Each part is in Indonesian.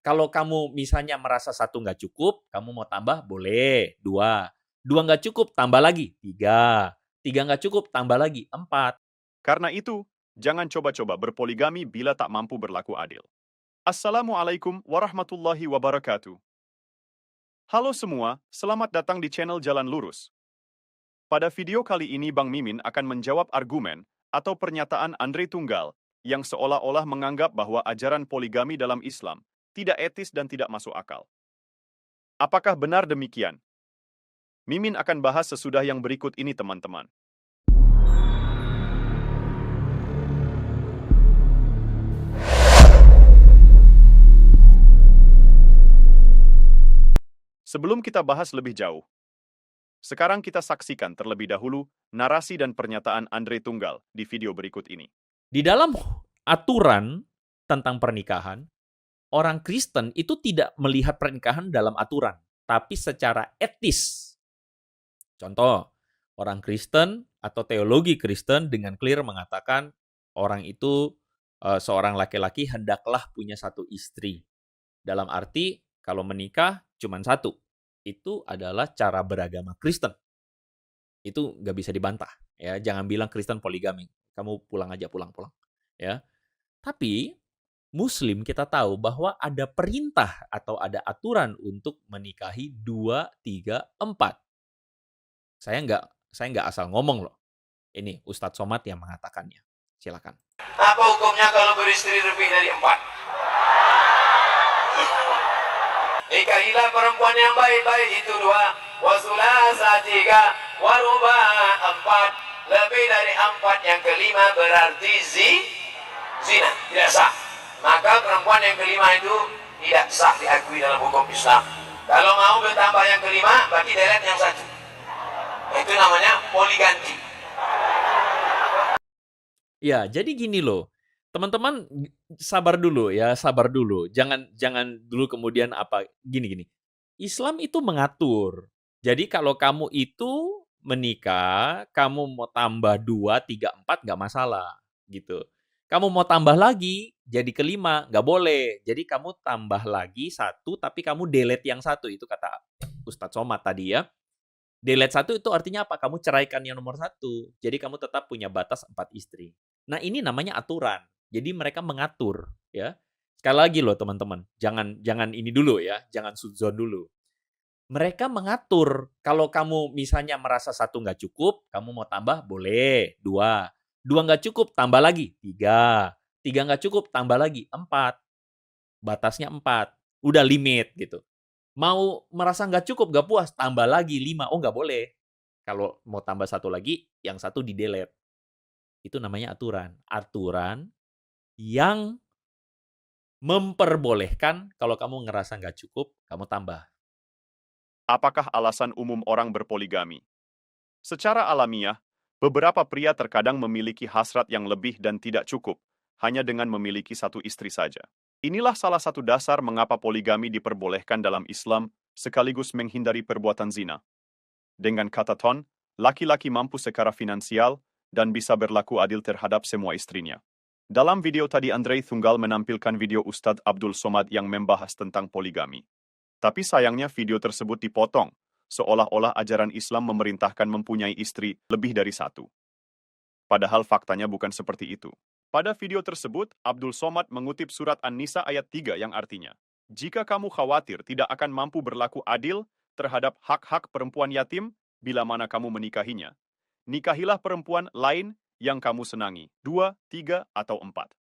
kalau kamu misalnya merasa satu nggak cukup, kamu mau tambah, boleh. Dua. Dua nggak cukup, tambah lagi. Tiga. Tiga nggak cukup, tambah lagi. Empat. Karena itu, jangan coba-coba berpoligami bila tak mampu berlaku adil. Assalamualaikum warahmatullahi wabarakatuh. Halo semua, selamat datang di channel Jalan Lurus. Pada video kali ini Bang Mimin akan menjawab argumen atau pernyataan Andre Tunggal yang seolah-olah menganggap bahwa ajaran poligami dalam Islam tidak etis dan tidak masuk akal. Apakah benar demikian? Mimin akan bahas sesudah yang berikut ini teman-teman. Sebelum kita bahas lebih jauh, sekarang kita saksikan terlebih dahulu narasi dan pernyataan Andre Tunggal di video berikut ini. Di dalam aturan tentang pernikahan, orang Kristen itu tidak melihat pernikahan dalam aturan, tapi secara etis. Contoh, orang Kristen atau teologi Kristen dengan clear mengatakan orang itu seorang laki-laki hendaklah punya satu istri. Dalam arti kalau menikah cuma satu. Itu adalah cara beragama Kristen. Itu nggak bisa dibantah. Ya, jangan bilang Kristen poligami. Kamu pulang aja, pulang. Ya. Tapi Muslim kita tahu bahwa ada perintah atau ada aturan untuk menikahi 2, 3, 4. Saya nggak asal ngomong loh. Ini Ustadz Somad yang mengatakannya. Silakan. Apa hukumnya kalau beristri lebih dari 4? Nikahilah perempuan yang baik-baik itu 2, wasulasa 3, warubah 4. Lebih dari 4 yang kelima berarti zina, tidak sah. Maka perempuan yang kelima itu tidak sah diakui dalam hukum Islam. Kalau mau bertambah yang kelima, berarti deret yang satu. Itu namanya poliganti. Ya, jadi gini loh. Teman-teman sabar dulu ya, sabar dulu. Jangan dulu kemudian apa gini. Islam itu mengatur. Jadi kalau kamu itu menikah, kamu mau tambah 2, 3, 4 nggak masalah gitu. Kamu mau tambah lagi jadi kelima nggak boleh. Jadi kamu tambah lagi satu tapi kamu delete yang satu, itu kata Ustadz Somad tadi ya. Delete satu itu artinya apa? Kamu ceraikan yang nomor satu. Jadi kamu tetap punya batas 4 istri. Nah ini namanya aturan. Jadi mereka mengatur ya. Sekali lagi loh teman-teman, jangan ini dulu ya, jangan sudzon dulu. Mereka mengatur, kalau kamu misalnya merasa satu nggak cukup, kamu mau tambah, boleh. Dua. Dua nggak cukup, tambah lagi. Tiga. Tiga nggak cukup, tambah lagi. 4. Batasnya 4. Udah limit gitu. Mau merasa nggak cukup, nggak puas, tambah lagi 5. Oh nggak boleh. Kalau mau tambah satu lagi, yang satu di-delete. Itu namanya aturan. Aturan yang memperbolehkan kalau kamu ngerasa nggak cukup, kamu tambah. Apakah alasan umum orang berpoligami? Secara alamiah, beberapa pria terkadang memiliki hasrat yang lebih dan tidak cukup, hanya dengan memiliki satu istri saja. Inilah salah satu dasar mengapa poligami diperbolehkan dalam Islam sekaligus menghindari perbuatan zina. Dengan kata ton, laki-laki mampu secara finansial dan bisa berlaku adil terhadap semua istrinya. Dalam video tadi Andre Tunggal menampilkan video Ustadz Abdul Somad yang membahas tentang poligami. Tapi sayangnya video tersebut dipotong, seolah-olah ajaran Islam memerintahkan mempunyai istri lebih dari satu. Padahal faktanya bukan seperti itu. Pada video tersebut, Abdul Somad mengutip surat An-Nisa ayat 3 yang artinya, "Jika kamu khawatir tidak akan mampu berlaku adil terhadap hak-hak perempuan yatim, bila mana kamu menikahinya, nikahilah perempuan lain yang kamu senangi, 2, 3, atau 4.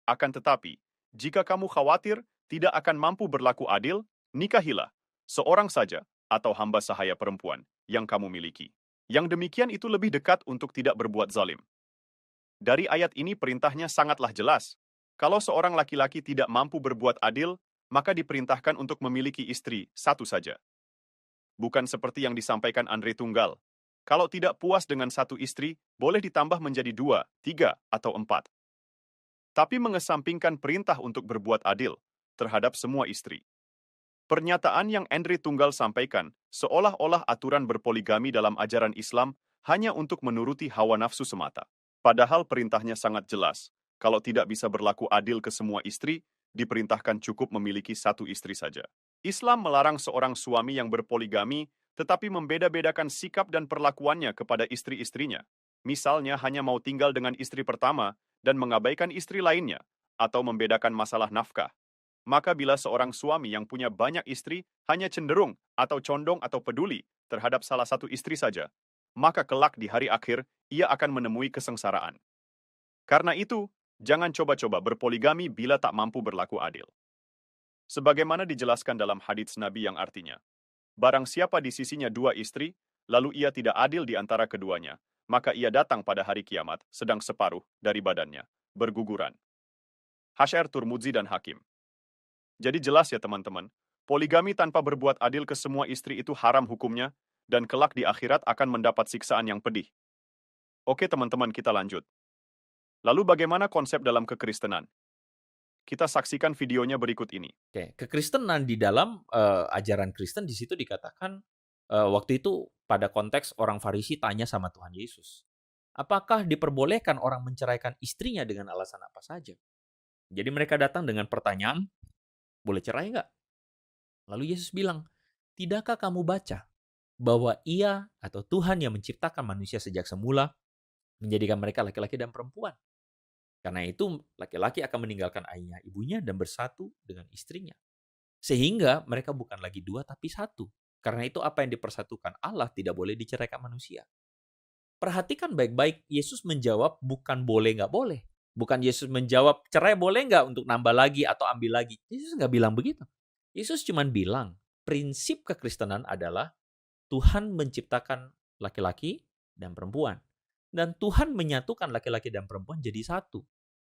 Akan tetapi, jika kamu khawatir tidak akan mampu berlaku adil, nikahilah seorang saja atau hamba sahaya perempuan yang kamu miliki. Yang demikian itu lebih dekat untuk tidak berbuat zalim." Dari ayat ini perintahnya sangatlah jelas. Kalau seorang laki-laki tidak mampu berbuat adil, maka diperintahkan untuk memiliki istri satu saja. Bukan seperti yang disampaikan Andre Tunggal. Kalau tidak puas dengan satu istri, boleh ditambah menjadi 2, 3, atau 4. Tapi mengesampingkan perintah untuk berbuat adil terhadap semua istri. Pernyataan yang Andre Tunggal sampaikan, seolah-olah aturan berpoligami dalam ajaran Islam hanya untuk menuruti hawa nafsu semata. Padahal perintahnya sangat jelas. Kalau tidak bisa berlaku adil ke semua istri, diperintahkan cukup memiliki satu istri saja. Islam melarang seorang suami yang berpoligami, tetapi membeda-bedakan sikap dan perlakuannya kepada istri-istrinya. Misalnya hanya mau tinggal dengan istri pertama dan mengabaikan istri lainnya, atau membedakan masalah nafkah. Maka bila seorang suami yang punya banyak istri hanya cenderung atau condong atau peduli terhadap salah satu istri saja, maka kelak di hari akhir ia akan menemui kesengsaraan. Karena itu, jangan coba-coba berpoligami bila tak mampu berlaku adil. Sebagaimana dijelaskan dalam hadits Nabi yang artinya, barang siapa di sisinya dua istri, lalu ia tidak adil di antara keduanya, maka ia datang pada hari kiamat sedang separuh dari badannya, berguguran. Hasyr Turmudzi dan Hakim. Jadi jelas ya teman-teman, poligami tanpa berbuat adil ke semua istri itu haram hukumnya, dan kelak di akhirat akan mendapat siksaan yang pedih. Oke teman-teman, kita lanjut. Lalu bagaimana konsep dalam kekristenan? Kita saksikan videonya berikut ini. Oke, kekristenan di dalam ajaran Kristen di situ dikatakan waktu itu pada konteks orang Farisi tanya sama Tuhan Yesus, apakah diperbolehkan orang menceraikan istrinya dengan alasan apa saja? Jadi mereka datang dengan pertanyaan, boleh cerai nggak? Lalu Yesus bilang, tidakkah kamu baca bahwa Ia atau Tuhan yang menciptakan manusia sejak semula menjadikan mereka laki-laki dan perempuan? Karena itu laki-laki akan meninggalkan ayahnya ibunya dan bersatu dengan istrinya. Sehingga mereka bukan lagi dua tapi satu. Karena itu apa yang dipersatukan Allah tidak boleh diceraikan manusia. Perhatikan baik-baik, Yesus menjawab bukan boleh nggak boleh. Bukan Yesus menjawab cerai boleh nggak untuk nambah lagi atau ambil lagi. Yesus nggak bilang begitu. Yesus cuma bilang prinsip kekristenan adalah Tuhan menciptakan laki-laki dan perempuan. Dan Tuhan menyatukan laki-laki dan perempuan jadi satu.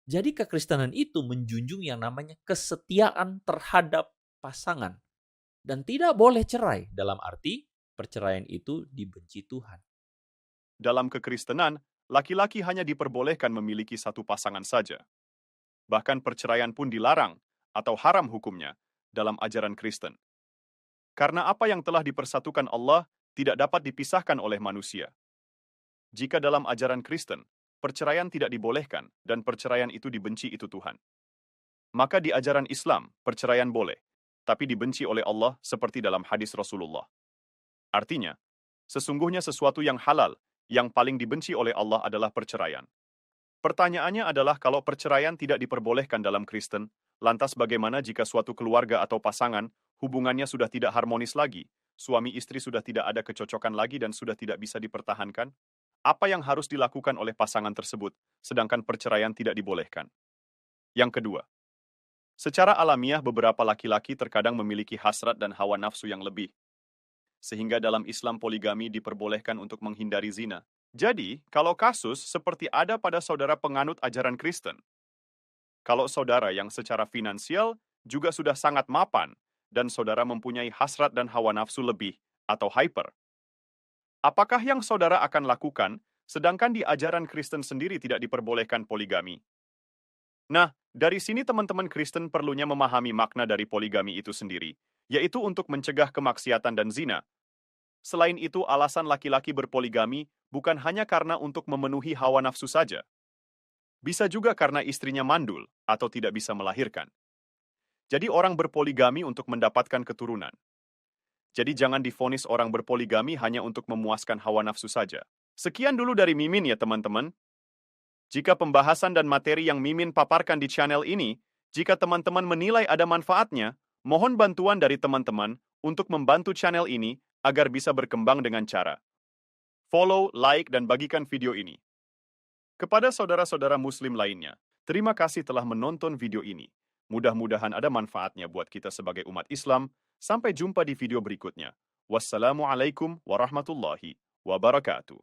Jadi kekristenan itu menjunjung yang namanya kesetiaan terhadap pasangan. Dan tidak boleh cerai, dalam arti perceraian itu dibenci Tuhan. Dalam kekristenan, laki-laki hanya diperbolehkan memiliki satu pasangan saja. Bahkan perceraian pun dilarang atau haram hukumnya dalam ajaran Kristen. Karena apa yang telah dipersatukan Allah tidak dapat dipisahkan oleh manusia. Jika dalam ajaran Kristen, perceraian tidak dibolehkan dan perceraian itu dibenci itu Tuhan. Maka di ajaran Islam, perceraian boleh, tapi dibenci oleh Allah seperti dalam hadis Rasulullah. Artinya, sesungguhnya sesuatu yang halal, yang paling dibenci oleh Allah adalah perceraian. Pertanyaannya adalah kalau perceraian tidak diperbolehkan dalam Kristen, lantas bagaimana jika suatu keluarga atau pasangan, hubungannya sudah tidak harmonis lagi, suami istri sudah tidak ada kecocokan lagi dan sudah tidak bisa dipertahankan? Apa yang harus dilakukan oleh pasangan tersebut, sedangkan perceraian tidak dibolehkan? Yang kedua, secara alamiah beberapa laki-laki terkadang memiliki hasrat dan hawa nafsu yang lebih. Sehingga dalam Islam poligami diperbolehkan untuk menghindari zina. Jadi, kalau kasus seperti ada pada saudara penganut ajaran Kristen, kalau saudara yang secara finansial juga sudah sangat mapan, dan saudara mempunyai hasrat dan hawa nafsu lebih atau hyper, apakah yang saudara akan lakukan, sedangkan di ajaran Kristen sendiri tidak diperbolehkan poligami? Nah, dari sini teman-teman Kristen perlunya memahami makna dari poligami itu sendiri, yaitu untuk mencegah kemaksiatan dan zina. Selain itu, alasan laki-laki berpoligami bukan hanya karena untuk memenuhi hawa nafsu saja. Bisa juga karena istrinya mandul atau tidak bisa melahirkan. Jadi orang berpoligami untuk mendapatkan keturunan. Jadi jangan divonis orang berpoligami hanya untuk memuaskan hawa nafsu saja. Sekian dulu dari Mimin ya teman-teman. Jika pembahasan dan materi yang Mimin paparkan di channel ini, jika teman-teman menilai ada manfaatnya, mohon bantuan dari teman-teman untuk membantu channel ini agar bisa berkembang dengan cara follow, like, dan bagikan video ini. Kepada saudara-saudara muslim lainnya, terima kasih telah menonton video ini. Mudah-mudahan ada manfaatnya buat kita sebagai umat Islam. Sampai jumpa di video berikutnya. Wassalamualaikum warahmatullahi wabarakatuh.